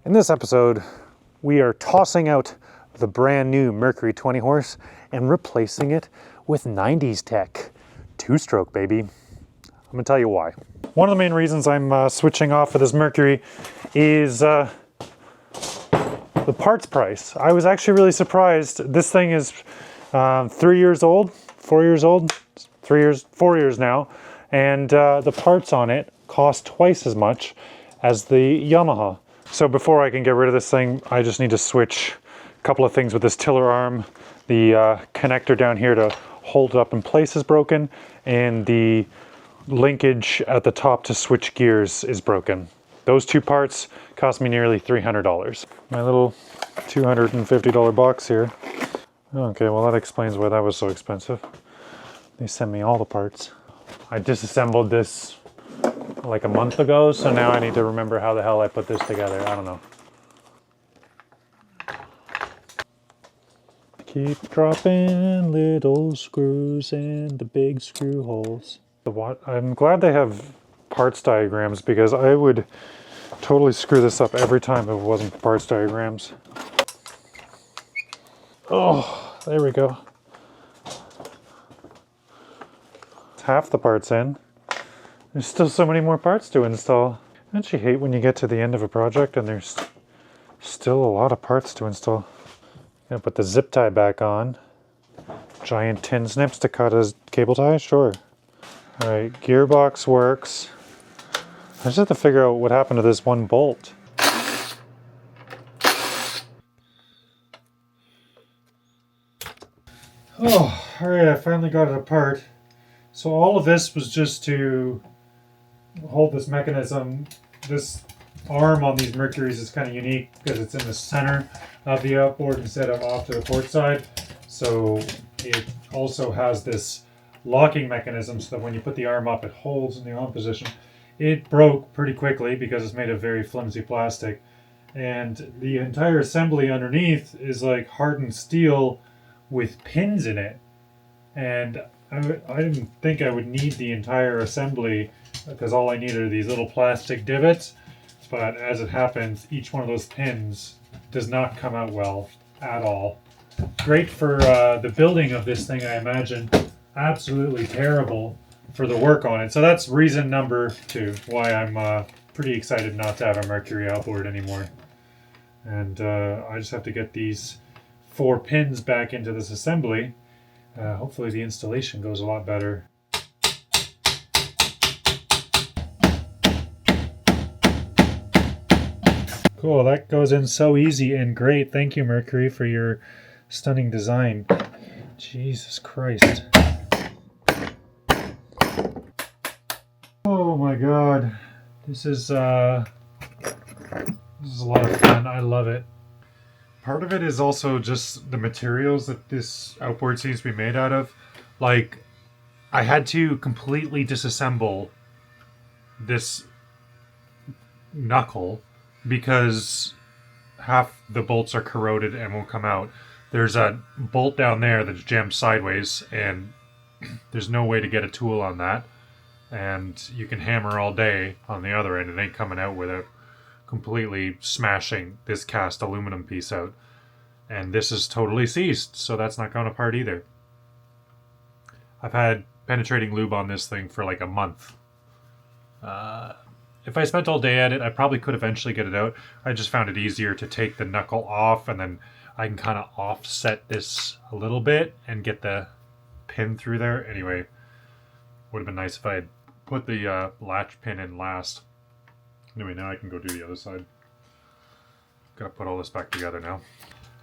In this episode, we are tossing out the brand new Mercury 20 horse and replacing it with 90s tech. Two-stroke, baby. I'm gonna tell you why. One of the main reasons I'm switching off of this Mercury is the parts price. I was actually really surprised. This thing is 3 years old, 4 years old, 4 years now, and the parts on it cost twice as much as the Yamaha. So before I can get rid of this thing, I just need to switch a couple of things with this tiller arm. The connector down here to hold it up in place is broken, and the linkage at the top to switch gears is broken. Those two parts cost me nearly $300. My little $250 box here. Okay, well that explains why that was so expensive. They sent me all the parts. I disassembled this like a month ago, so now I need to remember how the hell I put this together. I don't know. Keep dropping little screws in the big screw holes. I'm glad they have parts diagrams, because I would totally screw this up every time if it wasn't for parts diagrams. Oh, there we go. It's half the parts in. There's still so many more parts to install. Don't you hate when you get to the end of a project and there's still a lot of parts to install? Gonna put the zip tie back on. Giant tin snips to cut a cable tie? Sure. Alright, gearbox works. I just have to figure out what happened to this one bolt. Oh, alright, I finally got it apart. So all of this was just to hold this mechanism. This arm on these Mercuries is kind of unique because it's in the center of the outboard instead of off to the port side. So it also has this locking mechanism so that when you put the arm up, it holds in the on position. It broke pretty quickly because it's made of very flimsy plastic, and the entire assembly underneath is like hardened steel with pins in it. And I didn't think I would need the entire assembly, because all I need are these little plastic divots, but as it happens, each one of those pins does not come out well at all. Great for the building of this thing, I imagine. Absolutely terrible for the work on it. So that's reason number 2 why I'm pretty excited not to have a Mercury outboard anymore. And I just have to get these 4 pins back into this assembly. Hopefully the installation goes a lot better. Cool, that goes in so easy and great. Thank you, Mercury, for your stunning design. Jesus Christ. Oh my god. This is a lot of fun. I love it. Part of it is also just the materials that this outboard seems to be made out of. Like, I had to completely disassemble this knuckle because half the bolts are corroded and won't come out. There's a bolt down there that's jammed sideways, and there's no way to get a tool on that. And you can hammer all day on the other end. It ain't coming out without completely smashing this cast aluminum piece out. And this is totally seized, so that's not going apart either. I've had penetrating lube on this thing for like a month. If I spent all day at it, I probably could eventually get it out. I just found it easier to take the knuckle off, and then I can kind of offset this a little bit and get the pin through there. Anyway, would have been nice if I had put the latch pin in last. Anyway, now I can go do the other side. Gotta put all this back together now.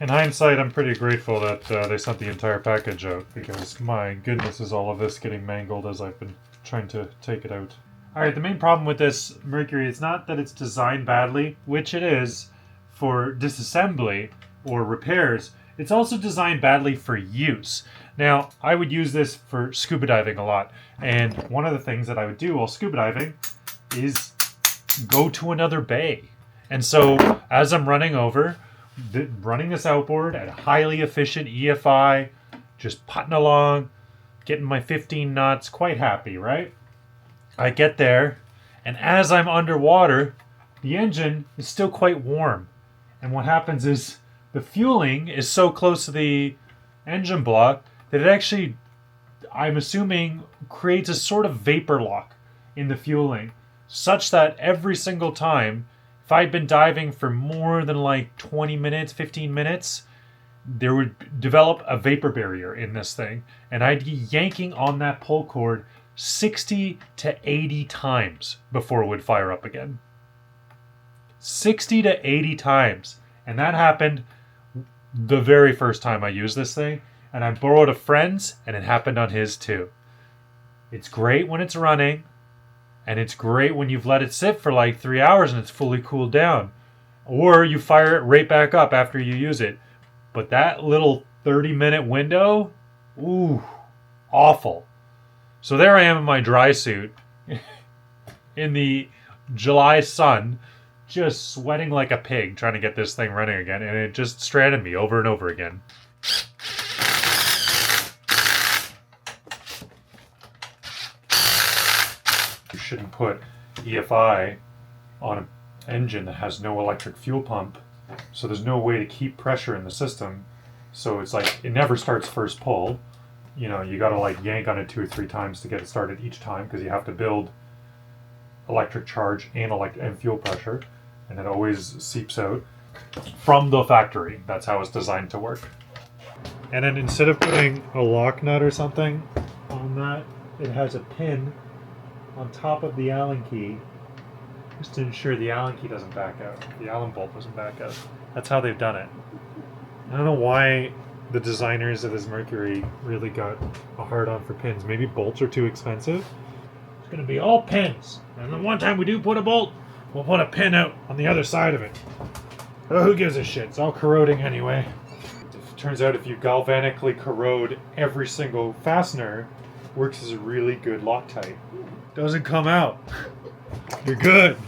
In hindsight, I'm pretty grateful that they sent the entire package out, because my goodness, is all of this getting mangled as I've been trying to take it out. Alright, the main problem with this Mercury is not that it's designed badly, which it is for disassembly or repairs. It's also designed badly for use. Now, I would use this for scuba diving a lot, and one of the things that I would do while scuba diving is go to another bay. And so, as I'm running over, running this outboard at a highly efficient EFI, just putting along, getting my 15 knots, quite happy, right? I get there, and as I'm underwater, the engine is still quite warm. And what happens is the fueling is so close to the engine block that it actually, I'm assuming, creates a sort of vapor lock in the fueling, such that every single time, if I'd been diving for more than like 20 minutes, 15 minutes, there would develop a vapor barrier in this thing, and I'd be yanking on that pull cord 60 to 80 times before it would fire up again. 60 to 80 times. And that happened the very first time I used this thing, and I borrowed a friend's, and it happened on his too. It's great when it's running, and it's great when you've let it sit for like 3 hours and it's fully cooled down. Or you fire it right back up after you use it. But that little 30-minute window, ooh, awful. So there I am in my dry suit in the July sun, just sweating like a pig trying to get this thing running again, and it just stranded me over and over again. You shouldn't put EFI on an engine that has no electric fuel pump, so there's no way to keep pressure in the system. So it's like it never starts first pull. You know, you gotta like yank on it 2 or 3 times to get it started each time, because you have to build electric charge and fuel pressure, and it always seeps out from the factory. That's how it's designed to work. And then instead of putting a lock nut or something on that, it has a pin on top of the Allen key, just to ensure the Allen key doesn't back out, the Allen bolt doesn't back out. That's how they've done it. I don't know why the designers of this Mercury really got a hard-on for pins. Maybe bolts are too expensive. It's going to be all pins. And the one time we do put a bolt, we'll put a pin out on the other side of it. Oh, who gives a shit? It's all corroding anyway. It turns out if you galvanically corrode every single fastener, it works as a really good Loctite. Doesn't come out. You're good.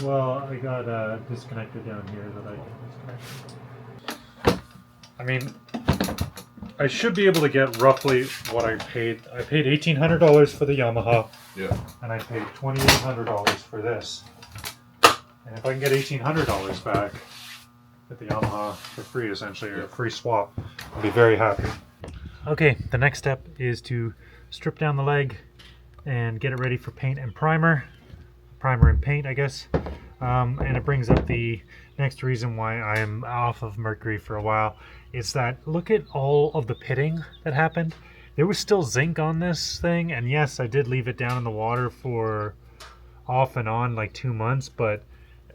Well, I got a disconnector down here that I can disconnect. I mean, I should be able to get roughly what I paid. I paid $1,800 for the Yamaha. Yeah. And I paid $2,800 for this. And if I can get $1,800 back at the Yamaha for free, essentially, or a free swap, I'll be very happy. Okay, the next step is to strip down the leg and get it ready for paint and primer. Primer and paint, I guess. And it brings up the next reason why I'm off of Mercury for a while. Is that look at all of the pitting that happened. There was still zinc on this thing, and yes, I did leave it down in the water for off and on like 2 months, but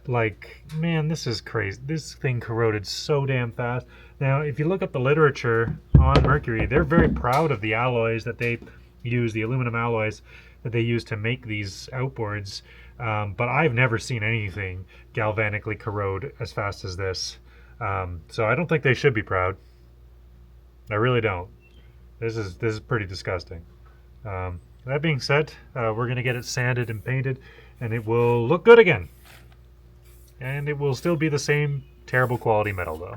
like, man, this is crazy. This thing corroded so damn fast. Now, if you look up the literature on Mercury, they're very proud of the alloys that they use, the aluminum alloys that they use to make these outboards. But I've never seen anything galvanically corrode as fast as this. So I don't think they should be proud. I really don't. This is pretty disgusting. That being said, we're going to get it sanded and painted, and it will look good again. And it will still be the same terrible quality metal, though.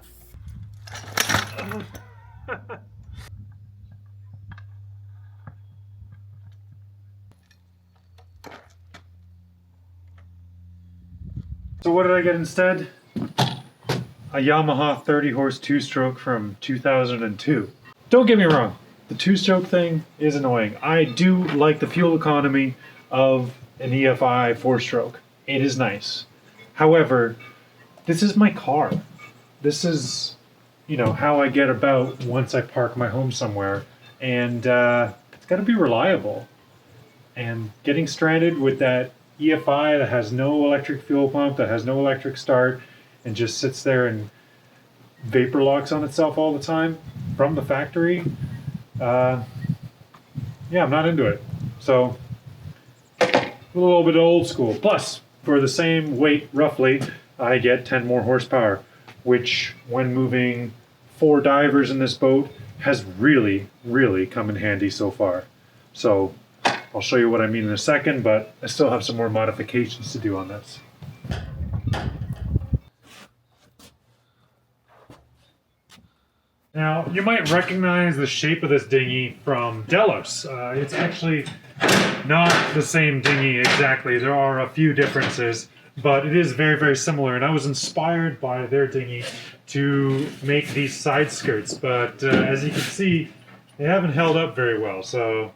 So what did I get instead? A Yamaha 30 horse 2-stroke from 2002. Don't get me wrong, the 2-stroke thing is annoying. I do like the fuel economy of an EFI 4-stroke. It is nice. However, this is my car. This is, you know, how I get about once I park my home somewhere. And it's got to be reliable. And getting stranded with that EFI that has no electric fuel pump, that has no electric start, and just sits there and vapor locks on itself all the time from the factory, yeah, I'm not into it. So, a little bit old school. Plus, for the same weight, roughly, I get 10 more horsepower, which, when moving 4 divers in this boat, has really, really come in handy so far. So, I'll show you what I mean in a second, but I still have some more modifications to do on this. Now, you might recognize the shape of this dinghy from Delos. It's actually not the same dinghy exactly. There are a few differences, but it is very, very similar. And I was inspired by their dinghy to make these side skirts. But as you can see, they haven't held up very well. So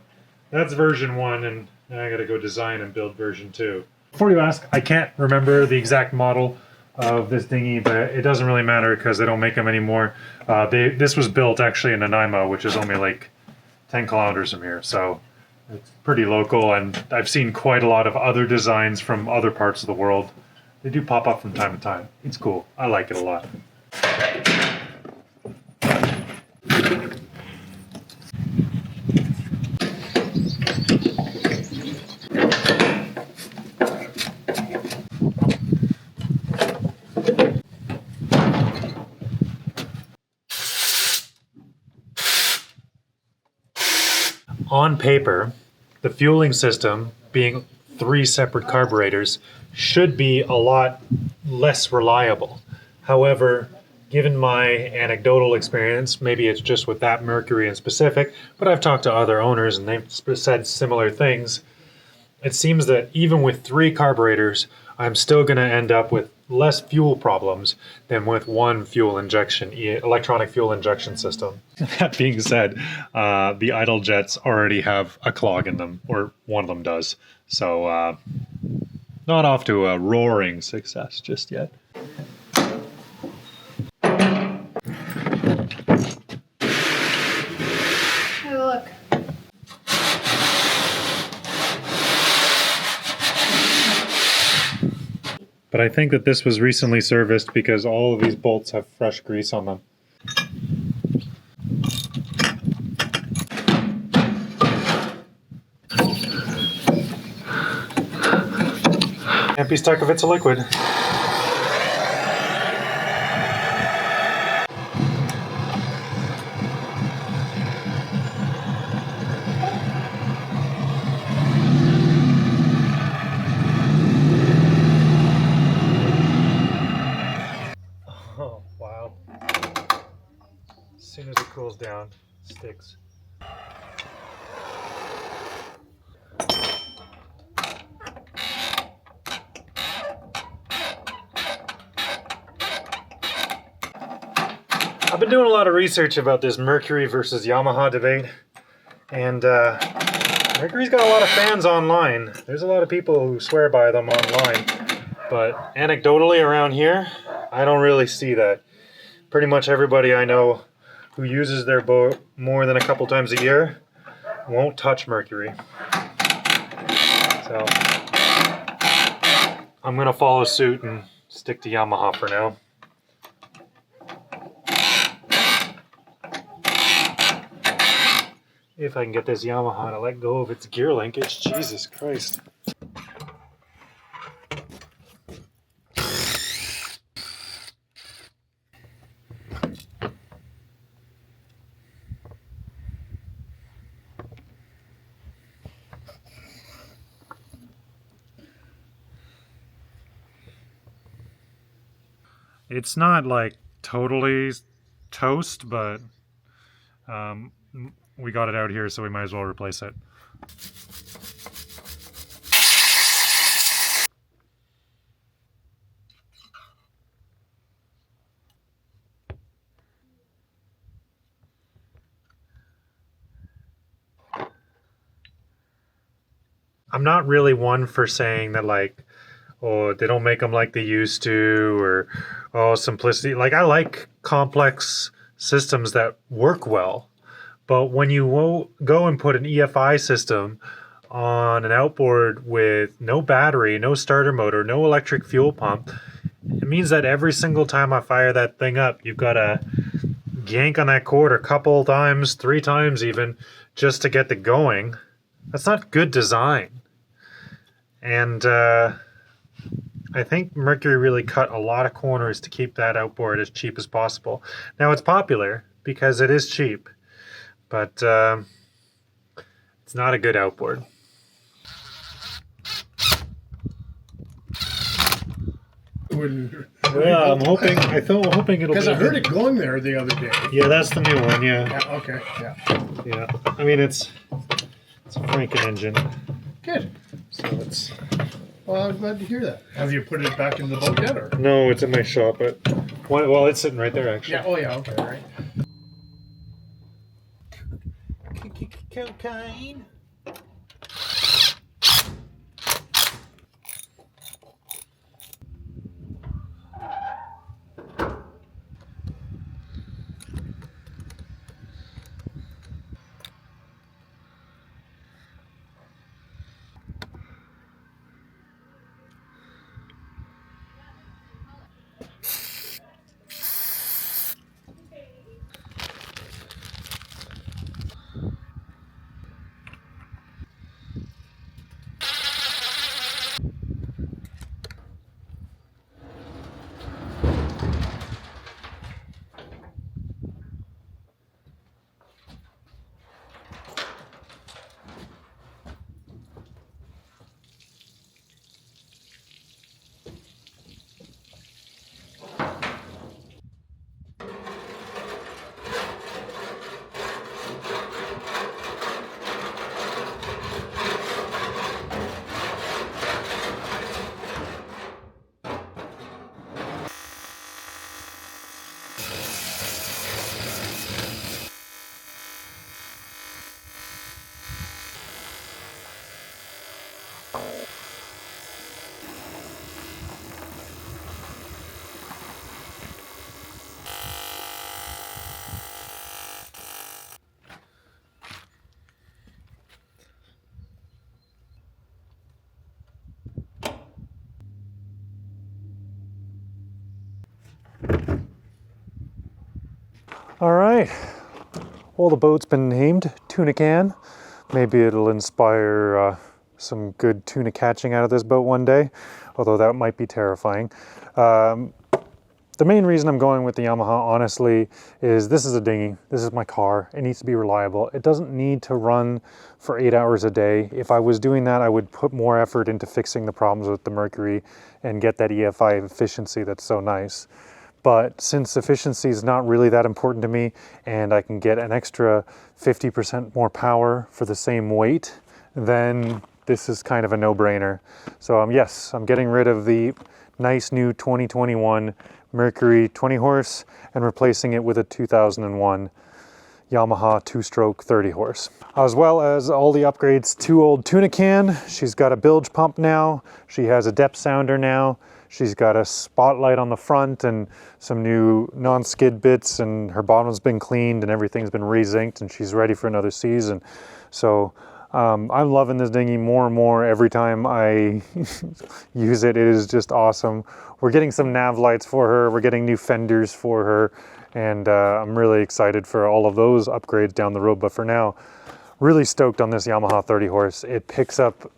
that's version 1, and I gotta go design and build version 2. Before you ask, I can't remember the exact model of this dinghy, but it doesn't really matter because they don't make them anymore. This was built actually in Nanaimo, which is only like 10 kilometers from here, so it's pretty local, and I've seen quite a lot of other designs from other parts of the world. They do pop up from time to time. It's cool. I like it a lot. On paper, the fueling system, being 3 separate carburetors, should be a lot less reliable. However, given my anecdotal experience, maybe it's just with that Mercury in specific, but I've talked to other owners and they've said similar things. It seems that even with 3 carburetors, I'm still going to end up with less fuel problems than with one electronic fuel injection system. That being said, the idle jets already have a clog in them, or one of them does. So not off to a roaring success just yet. Hey, look. But I think that this was recently serviced because all of these bolts have fresh grease on them. Can't be stuck if it's a liquid. Oh, wow. As soon as it cools down, it sticks. I've been doing a lot of research about this Mercury versus Yamaha debate, and Mercury's got a lot of fans online. There's a lot of people who swear by them online, but anecdotally around here, I don't really see that. Pretty much everybody I know who uses their boat more than a couple times a year won't touch Mercury. So I'm gonna follow suit and stick to Yamaha for now. If I can get this Yamaha to let go of its gear linkage, Jesus Christ. It's not like totally toast, but we got it out here, so we might as well replace it. I'm not really one for saying that, like, oh, they don't make them like they used to, or oh, simplicity. Like, I like complex systems that work well. But when you go and put an EFI system on an outboard with no battery, no starter motor, no electric fuel pump, it means that every single time I fire that thing up, you've got to yank on that cord a couple times, 3 times even, just to get it going. That's not good design. And I think Mercury really cut a lot of corners to keep that outboard as cheap as possible. Now, it's popular because it is cheap. But it's not a good outboard. Wouldn't Yeah, I'm hoping it'll Because be I heard it going there the other day. Yeah, that's the new one, yeah. Yeah, okay, yeah. Yeah. I mean it's a Franken engine. Good. So it's Well, I'm glad to hear that. Have you put it back in the boat yet, or? No, it's in my shop, but well, it's sitting right there actually. Yeah, oh yeah, okay, right. Cocaine. All right. Well, the boat's been named Tuna Can. Maybe it'll inspire some good tuna catching out of this boat one day, although that might be terrifying. The main reason I'm going with the Yamaha, honestly, is this is a dinghy. This is my car. It needs to be reliable. It doesn't need to run for 8 hours a day. If I was doing that, I would put more effort into fixing the problems with the Mercury and get that EFI efficiency that's so nice. But since efficiency is not really that important to me, and I can get an extra 50% more power for the same weight, then this is kind of a no-brainer. So yes, I'm getting rid of the nice new 2021 Mercury 20 horse and replacing it with a 2001 Yamaha 2-stroke 30 horse. As well as all the upgrades to old Tuna Can. She's got a bilge pump now. She has a depth sounder now. She's got a spotlight on the front and some new non-skid bits, and her bottom's been cleaned and everything's been re-zinced, and she's ready for another season. So I'm loving this dinghy more and more every time I use it. It is just awesome. We're getting some nav lights for her. We're getting new fenders for her. And I'm really excited for all of those upgrades down the road. But for now, really stoked on this Yamaha 30 horse. It picks up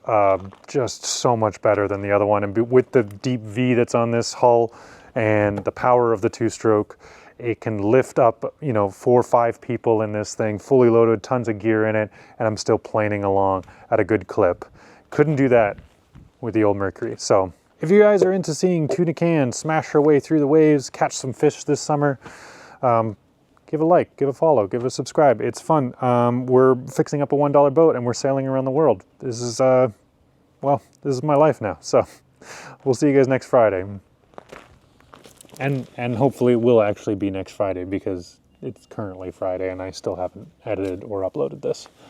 just so much better than the other one. And with the deep V that's on this hull and the power of the 2-stroke, it can lift up, 4 or 5 people in this thing, fully loaded, tons of gear in it, and I'm still planing along at a good clip. Couldn't do that with the old Mercury. So if you guys are into seeing Tuna Can smash her way through the waves, catch some fish this summer, give a like, give a follow, give a subscribe. It's fun. We're fixing up a $1 boat and we're sailing around the world. This is, this is my life now. So we'll see you guys next Friday. And hopefully it will actually be next Friday, because it's currently Friday and I still haven't edited or uploaded this.